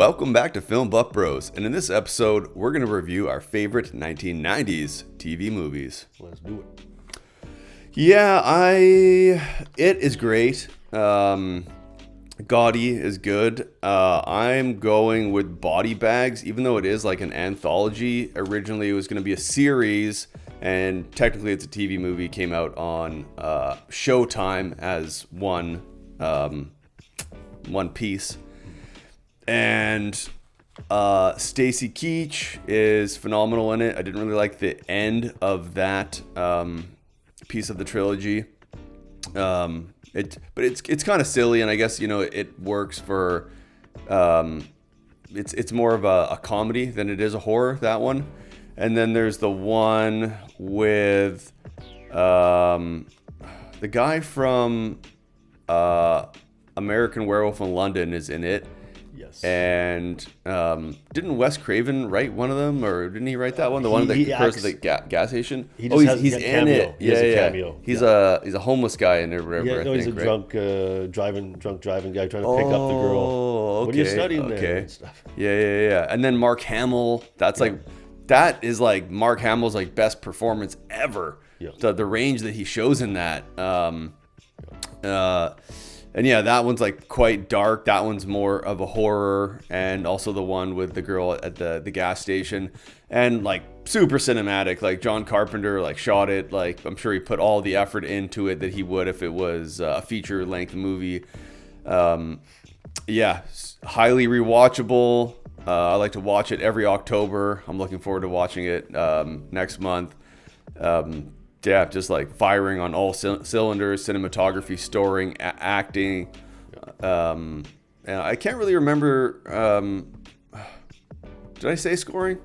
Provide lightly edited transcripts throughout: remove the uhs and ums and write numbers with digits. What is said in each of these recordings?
Welcome back to Film Buff Bros, and in this episode, we're going to review our favorite 1990s TV movies. Let's do it. Yeah, it is great. Gaudy is good. I'm going with Body Bags, even though it is like an anthology. Originally, it was going to be a series, and technically it's a TV movie. It came out on Showtime as one piece. And Stacy Keach is phenomenal in it. I didn't really like the end of that piece of the trilogy. But it's kind of silly, and I guess it works for. It's more of a comedy than it is a horror. That one, and then there's the one with the guy from American Werewolf in London is in it. Yes. And didn't Wes Craven write one of them, or didn't he write that one? The one that occurs at the gas station. He's in it. He has a cameo. He's a homeless guy in there, whatever. Yeah, no, he's a drunk driving guy trying to pick up the girl. Okay. What are you studying there and stuff? Yeah. And then Mark Hamill. That is like Mark Hamill's like best performance ever. Yeah. The range that he shows in that. And yeah, that one's like quite dark. That one's more of a horror, and also the one with the girl at the gas station, and like super cinematic. Like John Carpenter like shot it. Like I'm sure he put all the effort into it that he would if it was a feature length movie. Yeah, highly rewatchable. I like to watch it every October. I'm looking forward to watching it next month. Yeah, just like firing on all cylinders, cinematography, story, acting. And I can't really remember. Did I say scoring?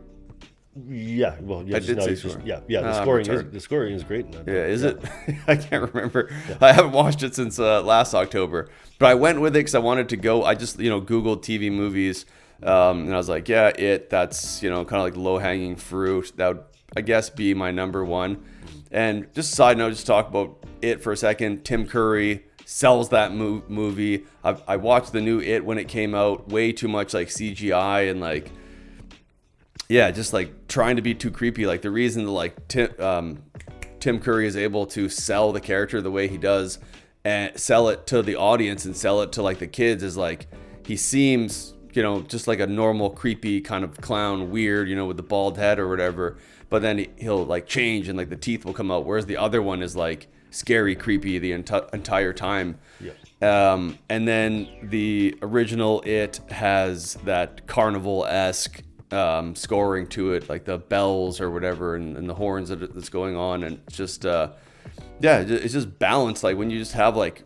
Yeah, well, yeah, I did say scoring. Yeah. The scoring is great. Is it? I can't remember. Yeah. I haven't watched it since last October, but I went with it because I wanted to go. I just Googled TV movies, and I was like, yeah, that's kind of like low hanging fruit. That would, I guess, be my number one. And just a side note, just talk about it for a second. Tim Curry sells that movie. I watched the new It when it came out. Way too much like CGI and like, yeah, just like trying to be too creepy. Like the reason that like Tim Curry is able to sell the character the way he does and sell it to the audience and sell it to like the kids is like he seems just like a normal creepy kind of clown, weird, with the bald head or whatever. But then he'll like change and like the teeth will come out. Whereas the other one is like scary, creepy the entire time. Yeah. And then the original It has that carnival-esque scoring to it, like the bells or whatever, and the horns that's going on. And it's just, it's just balanced. Like when you just have like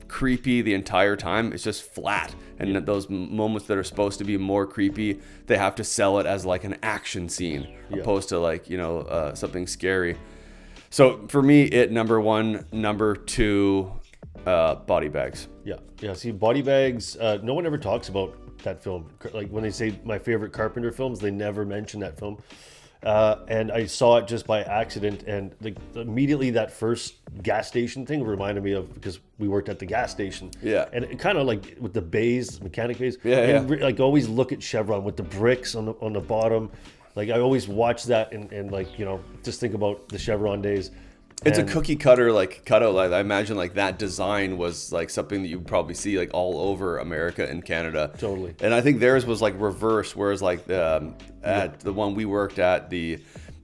creepy the entire time, it's just flat. And those moments that are supposed to be more creepy, they have to sell it as like an action scene opposed to like something scary. So for me, It number one, number two, Body Bags. Yeah. See, Body Bags. No one ever talks about that film. Like when they say my favorite Carpenter films, they never mention that film. And I saw it just by accident, and immediately that first gas station thing reminded me of, because we worked at the gas station. Yeah. And it kind of like with the bays, mechanic bays. Yeah. Like always look at Chevron with the bricks on the bottom. Like I always watch that and like just think about the Chevron days. It's a cookie cutter like cutout. Like I imagine like that design was like something that you would probably see like all over America and Canada. Totally. And I think theirs was like reverse, whereas like at the one we worked at, the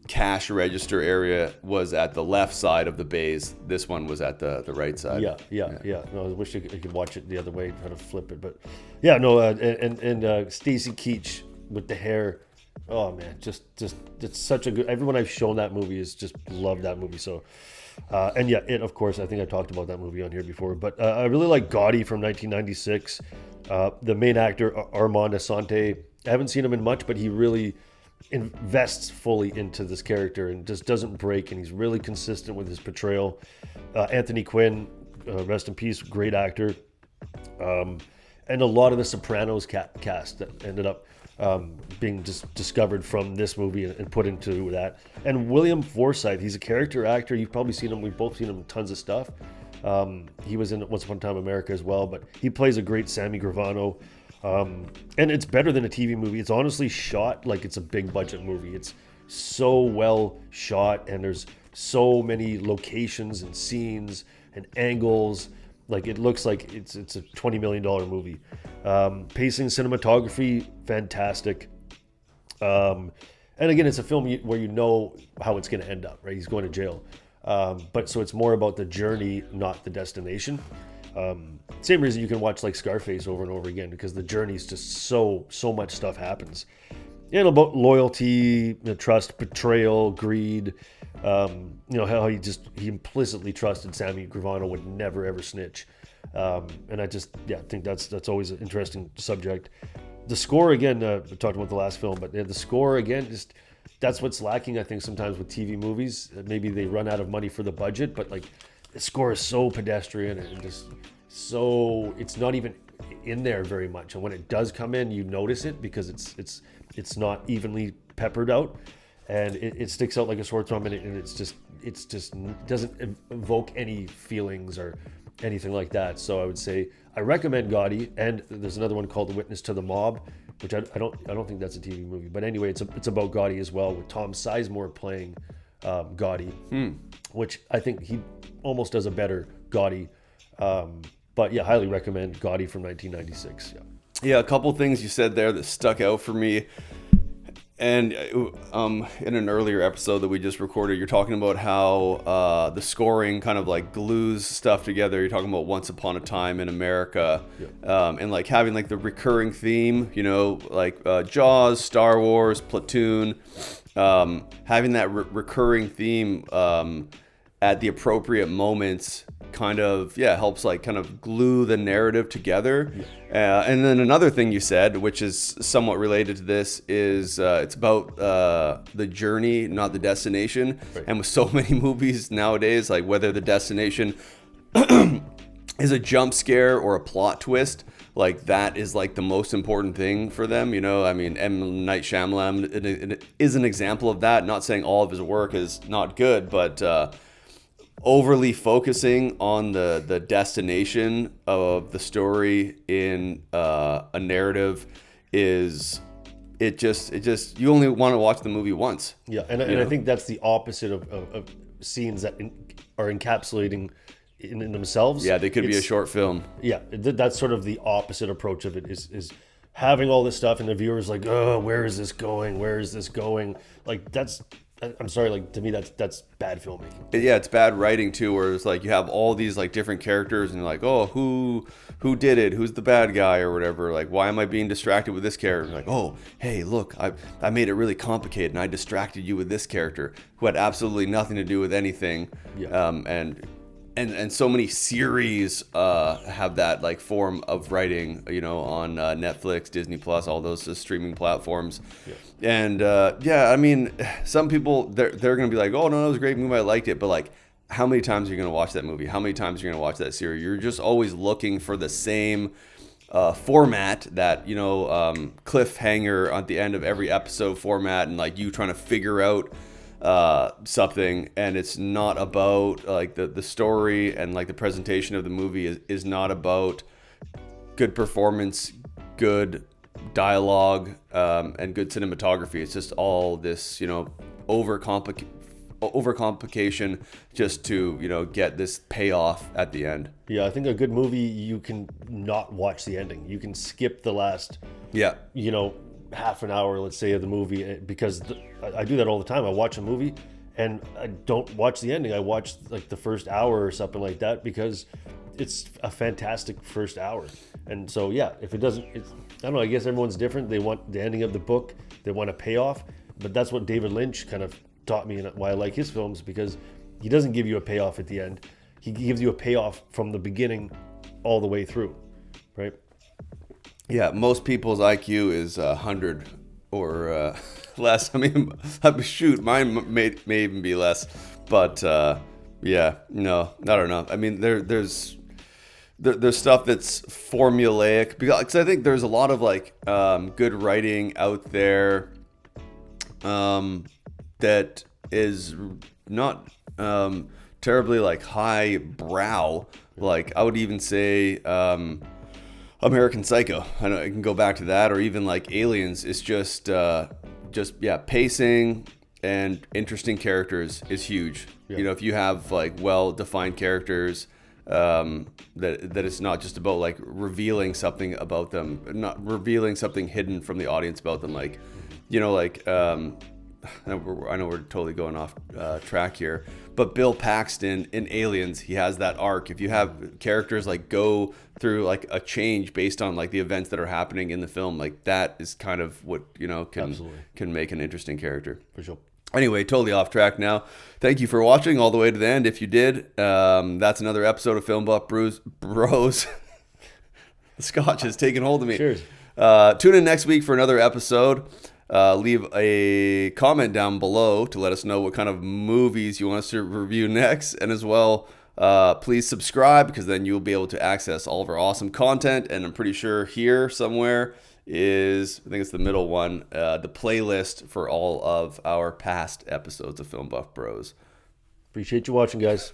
cash register area was at the left side of the bays. This one was at the right side. Yeah. No, I wish I could watch it the other way, try to flip it, but yeah, no. And Stacy Keach with the hair. Oh man, just it's such a good. Everyone I've shown that movie has just loved that movie. So, and yeah, It, of course, I think I talked about that movie on here before. But I really like Gaudy from 1996. The main actor Armand Assante. I haven't seen him in much, but he really invests fully into this character and just doesn't break. And he's really consistent with his portrayal. Anthony Quinn, rest in peace, great actor. And a lot of the Sopranos cast that ended up being just discovered from this movie and put into that. And William Forsythe, he's a character actor. You've probably seen him. We've both seen him in tons of stuff. He was in Once Upon a Time in America as well, but he plays a great Sammy Gravano. And it's better than a TV movie. It's honestly shot like it's a big budget movie. It's so well shot, and there's so many locations and scenes and angles. Like it looks like it's a $20 million movie. Pacing, cinematography, fantastic. And again, it's a film where you know how it's going to end up, right? He's going to jail. But so it's more about the journey, not the destination. Same reason you can watch like Scarface over and over again, because the journey is just so much stuff happens. And about loyalty, trust, betrayal, greed. How he implicitly trusted Sammy Gravano would never ever snitch. And I think that's always an interesting subject. The score again, we talked about the last film, but the score again, just that's what's lacking, I think, sometimes with TV movies. Maybe they run out of money for the budget, but like the score is so pedestrian and just so it's not even in there very much. And when it does come in, you notice it because it's not evenly peppered out, and it sticks out like a sore thumb, and it just doesn't evoke any feelings or anything like that. So I would say I recommend Gotti, and there's another one called The Witness to the Mob, which I don't think that's a TV movie, but anyway, it's about Gotti as well, with Tom Sizemore playing Gotti, which I think he almost does a better Gotti. But yeah, highly recommend Gotti from 1996. Yeah, a couple things you said there that stuck out for me. And in an earlier episode that we just recorded, you're talking about how the scoring kind of like glues stuff together. You're talking about Once Upon a Time in America, and like having like the recurring theme, like Jaws, Star Wars, Platoon, having that recurring theme at the appropriate moments kind of helps like kind of glue the narrative together. And then another thing you said, which is somewhat related to this, is it's about the journey, not the destination. Right. And with so many movies nowadays, like whether the destination is a jump scare or a plot twist, like that is like the most important thing for them. I mean, M. Night Shyamalan is an example of that. Not saying all of his work is not good, but overly focusing on the destination of the story in a narrative is it just you only want to watch the movie once. And I think that's the opposite of scenes that are encapsulating in themselves. They could be a short film. That's sort of the opposite approach of it, is having all this stuff and the viewer's like, oh, where is this going, like that's, I'm sorry, like to me that's bad filmmaking. It's bad writing too, where it's like you have all these like different characters and you're like, oh, who did it? Who's the bad guy or whatever? Like, why am I being distracted with this character? Like, oh, hey, look, I made it really complicated and I distracted you with this character who had absolutely nothing to do with anything. And so many series have that like form of writing, on Netflix, Disney Plus, all those streaming platforms. And I mean, some people they're going to be like, oh no, that was a great movie, I liked it, but like, how many times are you going to watch that movie? How many times are you going to watch that series? You're just always looking for the same format, that cliffhanger at the end of every episode format, and like you trying to figure out something, and it's not about like the story, and like the presentation of the movie is not about good performance, good dialogue, and good cinematography. It's just all this overcomplication just to get this payoff at the end. I think a good movie, you can not watch the ending. You can skip the last half an hour, let's say, of the movie, because I do that all the time. I watch a movie and I don't watch the ending. I watch like the first hour or something like that, because it's a fantastic first hour. And so if it doesn't, I don't know, I guess everyone's different. They want the ending of the book, they want a payoff, but that's what David Lynch kind of taught me, and why I like his films, because he doesn't give you a payoff at the end. He gives you a payoff from the beginning all the way through, right? Most people's IQ is 100 or less. I mean, shoot, mine may even be less. But no, I don't know. I mean, there's stuff that's formulaic, because I think there's a lot of like good writing out there that is not terribly like high brow. Like I would even say American Psycho. I know I can go back to that, or even like Aliens. It's just yeah, pacing and interesting characters is huge. Yeah. You know, if you have like well-defined characters, that it's not just about like revealing something about them, not revealing something hidden from the audience about them. Like, you know, like I know we're totally going off track here, but Bill Paxton in Aliens, he has that arc. If you have characters like go through like a change based on like the events that are happening in the film, like that is kind of what, you know, can make an interesting character. For sure. Anyway, totally off track now. Thank you for watching all the way to the end. If you did, that's another episode of Film Buff Bros. The scotch has taken hold of me. Cheers. Tune in next week for another episode. Leave a comment down below to let us know what kind of movies you want us to review next. And as well, please subscribe, because then you'll be able to access all of our awesome content. And I'm pretty sure here somewhere is, I think it's the middle one, the playlist for all of our past episodes of Film Buff Bros. Appreciate you watching, guys.